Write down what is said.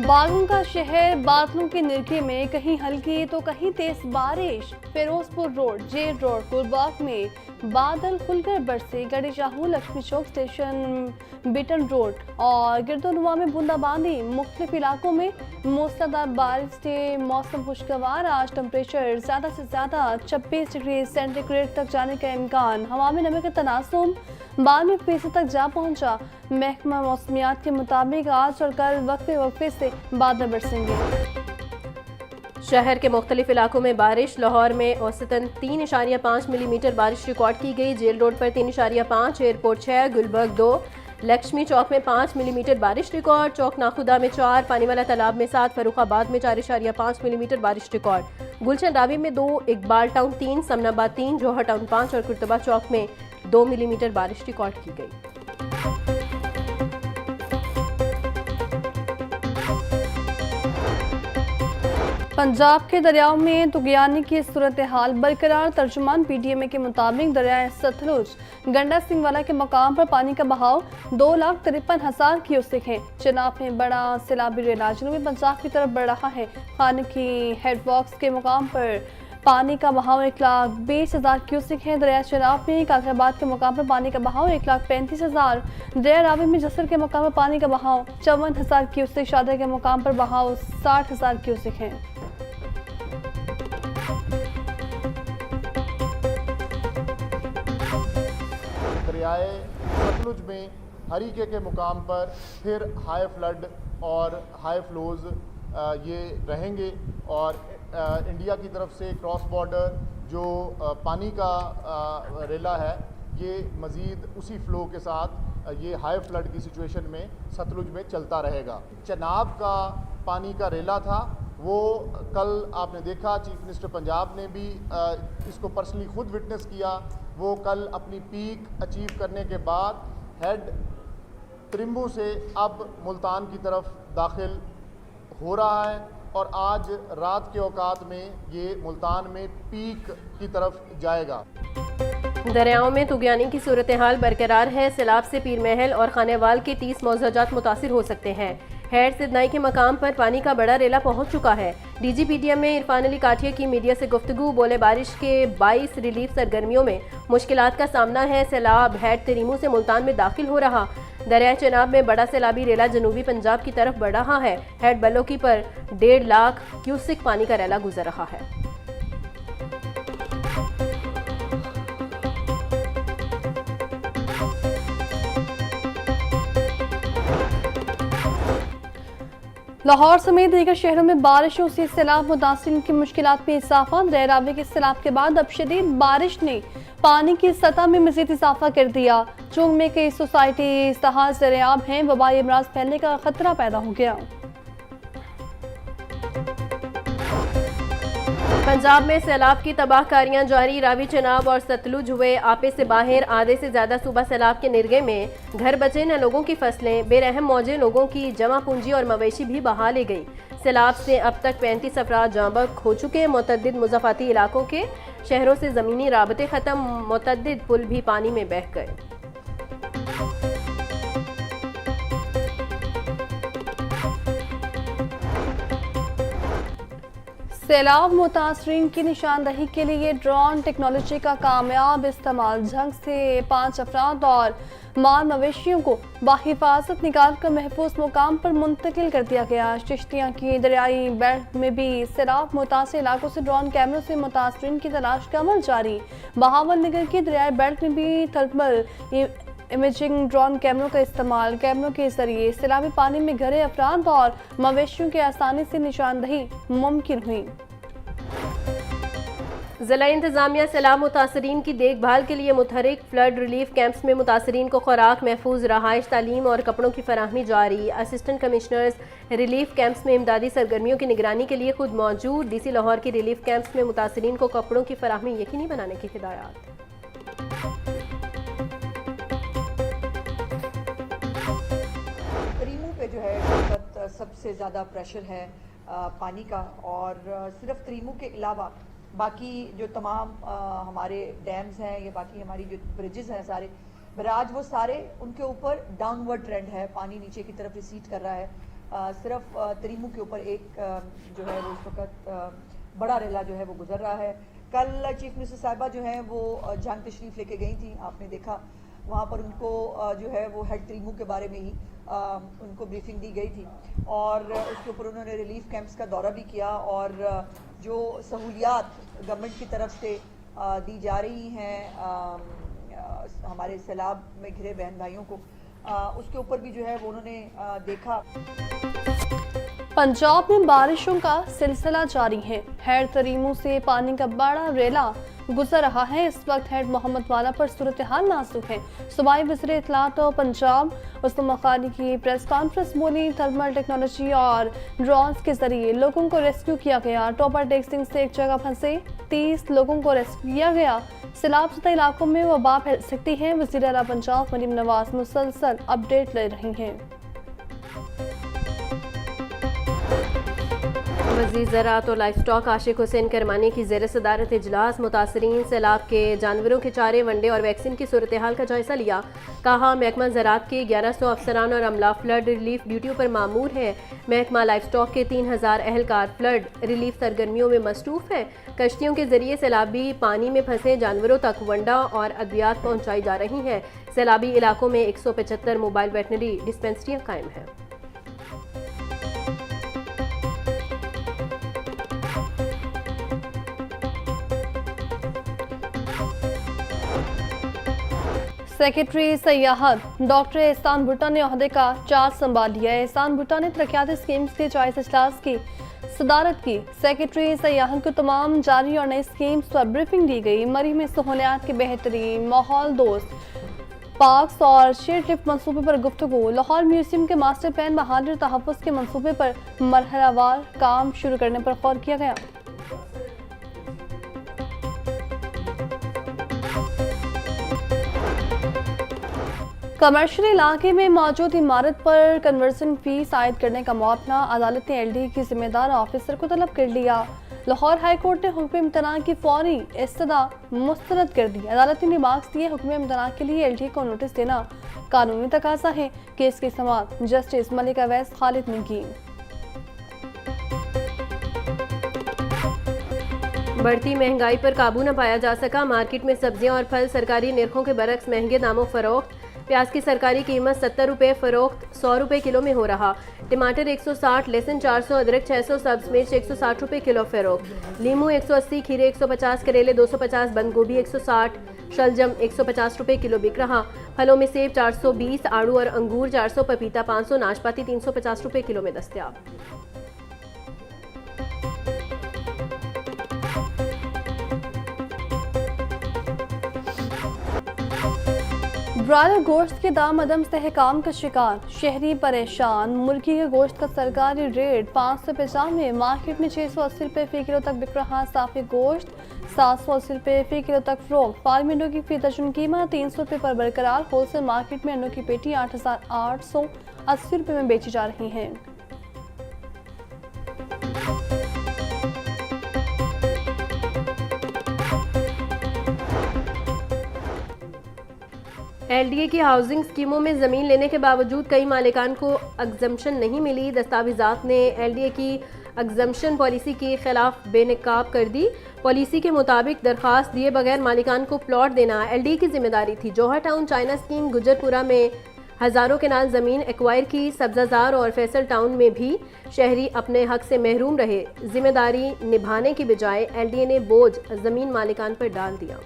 बागों का शहर बादलों के निरखे में कहीं हल्की तो कहीं तेज बारिश। Firozpur road, jail road, Gulbagh में बादल खुलकर बरसे। गढ़ी चाहू, लक्ष्मी चौक स्टेशन, बिटन रोड और गिरदोनुमा में बूंदाबांदी। मुख्तलिफ इलाकों में मूसलाधार बारिश से मौसम खुशगवार। आज टेम्परेचर ज्यादा से ज्यादा 26 डिग्री सेंटीग्रेड तक जाने का इम्कान। हवा में नमी का तनासुब 92% तक जा पहुंचा। महकमा मौसमियात के मुताबिक आज और कल वक्फे वक्फे से बादल बरसेंगे। शहर के मुख्तलिफ इलाकों में बारिश। लाहौर में औसतन 3.5 मिलीमीटर बारिश रिकॉर्ड की गई। जेल रोड पर 3.5, एयरपोर्ट 6, गुलबर्ग 2, लक्ष्मी चौक में 5 मिलीमीटर बारिश रिकॉर्ड। चौक नाखुदा में 4, पानीवाला तालाब में 7, फर्रुखाबाद में 4.5 मिलीमीटर बारिश रिकॉर्ड। गुलशन रावी में 2, इकबाल टाउन 3, समनाबाद 3, जौहर टाउन 5 और कुर्तबा चौक में 2 मिलीमीटर बारिश रिकॉर्ड की गई। पंजाब के दरियाओं में तुगयानी की सूरत हाल बरकरार। तर्जुमान PTMA के मुताबिक दरियाए सतलुज गंडा सिंहवाला के मकाम पर पानी का बहाव 2,53,000 क्यूसेक है। चनाब में बड़ा सैलाबी रेला जनूबी पंजाब की तरफ बढ़ रहा है। खाने की हेडवर्क्स के मुकाम पर पानी का बहाव 1,20,000 क्यूसेक है। दरिया चनाब में कादराबाद के मुकाम पर पानी का बहाव 1,35,000। दरिया रावी में जसर के मुकाम पर पानी का बहाव 54,000 क्यूसेक। शादर के मुकाम पर बहाव 60,000 क्यूसेक है। दरियाए सतलुज में हरीके के मुकाम पर फिर हाई फ्लड और हाई फ्लोज ये रहेंगे और इंडिया की तरफ से क्रॉस बॉर्डर जो पानी का रेला है ये मज़ीद उसी फ़्लो के साथ ये हाई फ्लड की सिचुएशन में सतलुज में चलता रहेगा। चनाब का पानी का रेला था वो कल आपने देखा, चीफ मिनिस्टर पंजाब ने भी इसको पर्सनली खुद विटनेस किया। वो कल अपनी पीक अचीव करने के बाद हेड त्रिम्बू से अब मुल्तान की तरफ दाखिल हो रहा है और आज रात के औकात में ये मुल्तान में पीक की तरफ जाएगा। दरियाओं में तुगयानी की सूरत हाल बरकरार है। सैलाब से पीर महल और खानेवाल के 30 मौजाजात मुतासिर हो सकते हैं। हेड सिदनाई के मकाम पर पानी का बड़ा रेला पहुंच चुका है। DG PTM में इरफान अली काठिया की मीडिया से गुफ्तगू। बोले बारिश के 22 रिलीफ सरगर्मियों में मुश्किलात का सामना है। सैलाब हेड तरीमू से मुल्तान में दाखिल हो रहा। दरिया चनाब में बड़ा सैलाबी रेला जनूबी पंजाब की तरफ बढ़ रहा है। हेड बलोकी पर 1.5 लाख क्यूसिक पानी का रेला गुजर रहा है। लाहौर समेत दीगर शहरों में बारिशों से सैलाब मुतासिरीन की मुश्किलात में इजाफा। दरिया रावी के सैलाब के बाद अब शदीद बारिश ने पानी की सतह में मजीद इजाफा कर दिया। चुंग में कई सोसाइटी तहाज दरियाब हैं। वबाई अमराज फैलने का खतरा पैदा हो गया। पंजाब में सैलाब की तबाहकारियां जारी। रावी चनाब और सतलुज हुए आपे से बाहर। आधे से ज्यादा सूबा सैलाब के निर्गे में। घर बचे न लोगों की फसलें। बेरहम मौजे लोगों की जमा पूंजी और मवेशी भी बहा ले गई। सैलाब से अब तक 35 अफराद जाँ बहक हो चुके। मुतअद्दिद मुज़ाफ़ाती इलाकों के शहरों से ज़मीनी राबते ख़त्म। मुतअद्दिद पुल भी पानी में बह गए। सैलाब मुतासरीन की निशानदही के लिए ड्रोन टेक्नोलॉजी का कामयाब इस्तेमाल। झंग से 5 अफराद और माल मवेशियों को बाहिफाजत निकाल कर महफूज मुकाम पर मुंतकिल कर दिया गया। चिश्तियाँ की दरियाई बेल्ट में भी सैलाब मुतासर इलाकों से ड्रोन कैमरों से मुतासरीन की तलाश का अमल जारी। बहावल नगर की दरियाई बेल्ट में भी थर्मल इमेजिंग ड्रोन कैमरों का इस्तेमाल। कैमरों के जरिए सैलाबी पानी में घिरे अफराद और मवेशियों की आसानी से निशानदही मुमकिन हुई। जिला इंतजामिया सैलाब मुतासरीन की देखभाल के लिए मुतहरिक। फ्लड रिलीफ कैंप्स में मुतासरीन को खुराक, महफूज रहाइश, तालीम और कपड़ों की फराहमी जारी। असिस्टेंट कमिश्नर्स रिलीफ कैंप्स में इमदादी सरगर्मियों की निगरानी के लिए खुद मौजूद। DC लाहौर की रिलीफ कैंप्स में मुतासरीन को कपड़ों की फराहमी यकीनी बनाने की हिदायत। त्रीमू पे जो है इस वक्त सबसे ज़्यादा प्रेशर है पानी का और सिर्फ त्रीमू के अलावा बाकी जो तमाम हमारे डैम्स हैं या बाकी हमारी जो ब्रिजेस हैं सारे बराज वो सारे उनके ऊपर डाउनवर्ड ट्रेंड है। पानी नीचे की तरफ रिसीड कर रहा है सिर्फ तरीमू के ऊपर एक जो है वो इस वक्त बड़ा रेला जो है वो गुजर रहा है। कल चीफ मिनिस्टर साहिबा जो है वो जंग तशरीफ लेके गई थी, आपने देखा वहाँ पर उनको जो है वो हेड तरीमू के बारे में ही उनको ब्रीफिंग दी गई थी और उसके ऊपर उन्होंने रिलीफ कैंप्स का दौरा भी किया और जो सहूलियात गवर्नमेंट की तरफ से दी जा रही हैं हमारे सैलाब में घिरे बहन भाइयों को, उसके ऊपर भी जो है वो उन्होंने देखा। पंजाब में बारिशों का सिलसिला जारी है। हेड तरीमू से पानी का बड़ा रेला गुजर रहा है। इस वक्त हेड मोहम्मद वाला पर सूरत हाल नाजुक है। सूबाई वज़ीर इत्तलात और पंजाब उस्मान खानी की प्रेस कॉन्फ्रेंस बोली, थर्मल टेक्नोलॉजी और ड्रोन्स के जरिए लोगों को रेस्क्यू किया गया। टॉपर टेक्सिंग से एक जगह फंसे 30 लोगों को रेस्क्यू किया गया। सैलाब ज़दा इलाकों में वबा फैल सकती है। वज़ीर आला पंजाब मरीम नवाज मुसलसल अपडेट ले रही हैं। वज़ीर ज़राअत और लाइफ स्टॉक आशिक हुसैन करमानी की ज़ेर सदारत इजलास मुतासरीन सैलाब के जानवरों के चारे, वनडे और वैक्सीन की सूरत हाल का जायज़ा लिया। कहा महकमा ज़राअत के 1100 अफसरान और अमला फ्लड रिलीफ ड्यूटियों पर मामूर है। महकमा लाइफ स्टॉक के 3000 एहलकार फ्लड रिलीफ सरगर्मियों में मसरूफ़ है। कश्तियों के जरिए सैलाबी पानी में फंसे जानवरों तक वंडा और अद्वियात पहुँचाई जा रही हैं। सैलाबी इलाकों में 175 मोबाइल वेटनरी डिस्पेंसरियाँ कायम हैं। सेक्रेटरी सयाहत डॉक्टर एहसान भुट्टा ने ओहदे का चार्ज संभाल लिया है। एहसान भुट्टा ने तरक्याती स्कीम्स के जायज़ा इजलास की सदारत की। सेक्रेटरी सयाहत को तमाम जारी और नई स्कीम्स पर ब्रीफिंग दी गई। मरी में सहूलियात के बेहतरीन माहौल दोस्त पार्क्स और शेयर लिफ्ट मनसूबे पर गुफ्तगू। लाहौर म्यूजियम के मास्टर प्लान बहाली और तहफ़्फ़ुज़ के मनसूबे पर मरहलावार काम शुरू करने पर गौर किया गया। कमर्शियल इलाके में मौजूद इमारत पर कन्वर्जन फीस आयद करने का मुआवजा अदालत ने LD की जिम्मेदार ऑफिसर को तलब कर लिया। लाहौर हाई कोर्ट ने हुक्म इम्तनान की फौरी इस्तदा मुस्तरद कर दी। अदालत ने मार्क्स दिए। हुक्म इम्तनान के लिए LD को नोटिस देना कानूनी तकाजा है। केस की समाअत जस्टिस मलिक अवैस खालिद ने की। बढ़ती महंगाई पर काबू न पाया जा सका। मार्केट में सब्जियां और फल सरकारी निर्खों के बरक्स महंगे दामों फरोख्त। प्याज की सरकारी कीमत 70 रुपये फ़रोख्त 100 रुपये किलो में हो रहा। टमाटर 160, लहसुन 400, अदरक 600, सब्ज़ मिर्च 160 रुपये किलो फ़रोख्त। लीमू 180, खीरे 150, करेले 250, बंद गोभी 160, शलजम 150 रुपये किलो बिक रहा। फलों में सेब 420, आड़ू और अंगूर 400, पपीता 500, नाशपाती 350 रुपये किलो में दस्तयाब। ब्रॉयलर गोश्त के दाम अदम इस्तेहकाम का शिकार, शहरी परेशान। मुर्गी के गोश्त का सरकारी रेट 550 में, मार्केट में 680 रुपये फ़ी किलो तक बिक रहा। साफ़ी गोश्त 780 रुपये फ़ी किलो तक फ़रोख्त। फार्मी अंडों की फ़ी दर्जन कीमत 300 रुपये पर बरकरार। होलसेल मार्केट में अंडों की पेटी 8880 रुपये में बेची जा रही हैं। LDA की हाउसिंग स्कीमों में ज़मीन लेने के बावजूद कई मालिकान को एग्जम्पशन नहीं मिली। दस्तावेज़ात ने LDA की एग्जम्पशन पॉलिसी के खिलाफ बेनकाब कर दी। पॉलिसी के मुताबिक दरख्वास्त दिए बगैर मालिकान को प्लॉट देना LDA की जिम्मेदारी थी। जौहर टाउन चाइना स्कीम गुजरपुरा में हज़ारों के नाल ज़मीन एक्वायर की। सब्ज़ाजार और फैसल टाउन में भी शहरी अपने हक से महरूम रहे। जिम्मेदारी निभाने की बजाय LDA ने बोझ ज़मीन मालिकान पर डाल दिया।